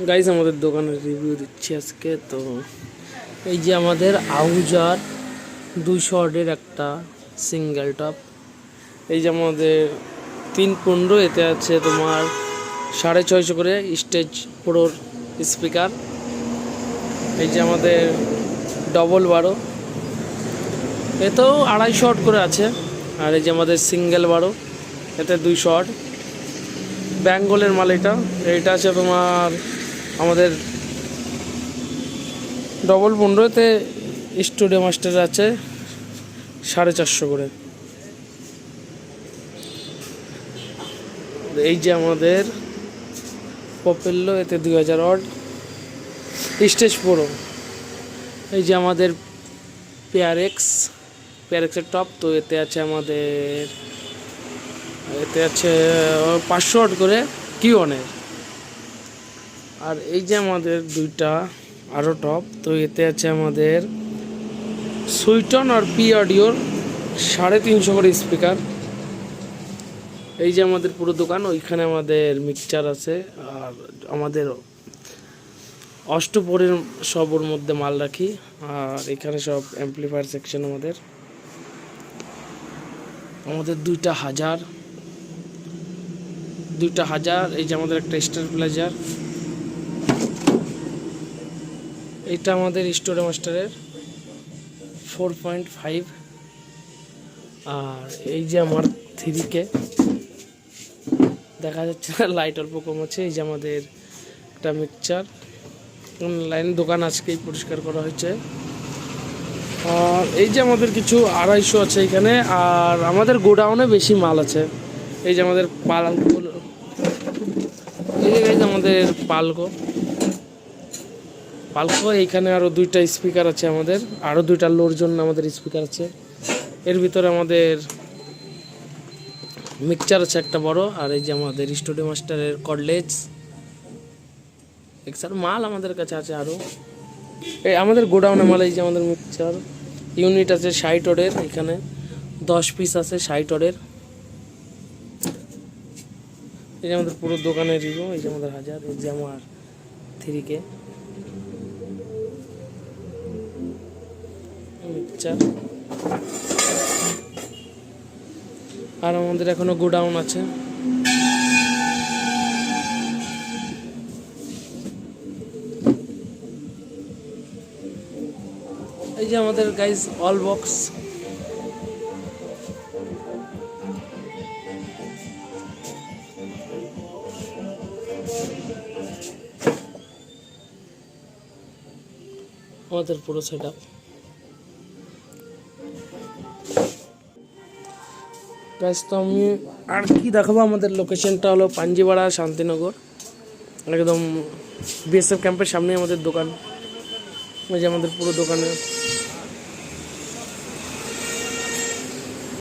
Guys আমাদের দোকানের review দিচ্ছি আজকে। তো এই যে আমাদের আহুজার 200 ওয়াটের একটা সিঙ্গেল টপ, এই যে আমাদের 315, এতে আছে তোমার 650 করে স্টেজ প্রোর স্পিকার। এই যে আমাদের ডবল 12, এতেও 250 ওয়াট করে আছে। আর এই যে আমাদের সিঙ্গেল 12, এতে 200 ওয়াট। বেঙ্গলের মাল এইটা আছে তোমার আমাদের ডবল 15-তে স্টুডিও মাস্টার আছে 450 করে। এই যে আমাদের পপেল্লো, এতে 2000 ওয়াট স্টেজ প্রো। এই যে আমাদের পেয়ারেক্সের টপ, তো এতে আছে 500 ওয়াট করে কিওনের। আর এই যে আমাদের দুইটা আরও টপ, তো এতে আছে আমাদের সুইটন আর পি অডিওর 350 করে স্পিকার। এই যে আমাদের পুরো দোকান, ওইখানে আমাদের মিক্সচার আছে আর আমাদের অষ্টপরের সবর মধ্যে মাল রাখি। আর এখানে সব অ্যাম্পলিফায়ার সেকশন আমাদের 2000। এই যে আমাদের একটা স্টার প্লেজার, এইটা আমাদের স্টোরে মাস্টারের 4.5। আর এই যে আমার 3K দেখা যাচ্ছে না, লাইট অল্প কম আছে। এই যে আমাদের একটা মিক্সচার, অনলাইন দোকান আজকেই পরিষ্কার করা হয়েছে। আর এই যে আমাদের কিছু 250 আছে এখানে। আর আমাদের গোডাউনে বেশি মাল আছে। এই যে আমাদের আমাদের পালকো এইখানে আরও 2টা স্পিকার আছে আমাদের, আরও 2টা লোর জন্য আমাদের স্পিকার আছে। এর ভিতরে আমাদের মিক্সচার আছে একটা বড়। আর এই যে আমাদের স্টুডিও মাস্টারের কর্ডলেস এক্সার মাল আমাদের কাছে আছে আরও। এই আমাদের গোডাউনে মাল, এই যে আমাদের মিক্সচার ইউনিট আছে 60 ওয়াটের, এখানে 10 পিস আছে 60 ওয়াটের। এই যে আমাদের পুরো দোকানের রিভিউ। এই যে আমাদের 1000, এই যে আমার 3K মিক্সচার। আর আমাদের এখনো গোডাউন আছে। এই যে আমাদের গাইস অল বক্স, আমাদের পুরো সেট আপ। গাইস তো আমি আর কি দেখাবো, আমাদের লোকেশনটা হলো পাঞ্জিপাড়া, শান্তিনগর, একদম বিএসএফ ক্যাম্পের সামনে আমাদের দোকান। ওই যে আমাদের পুরো দোকানে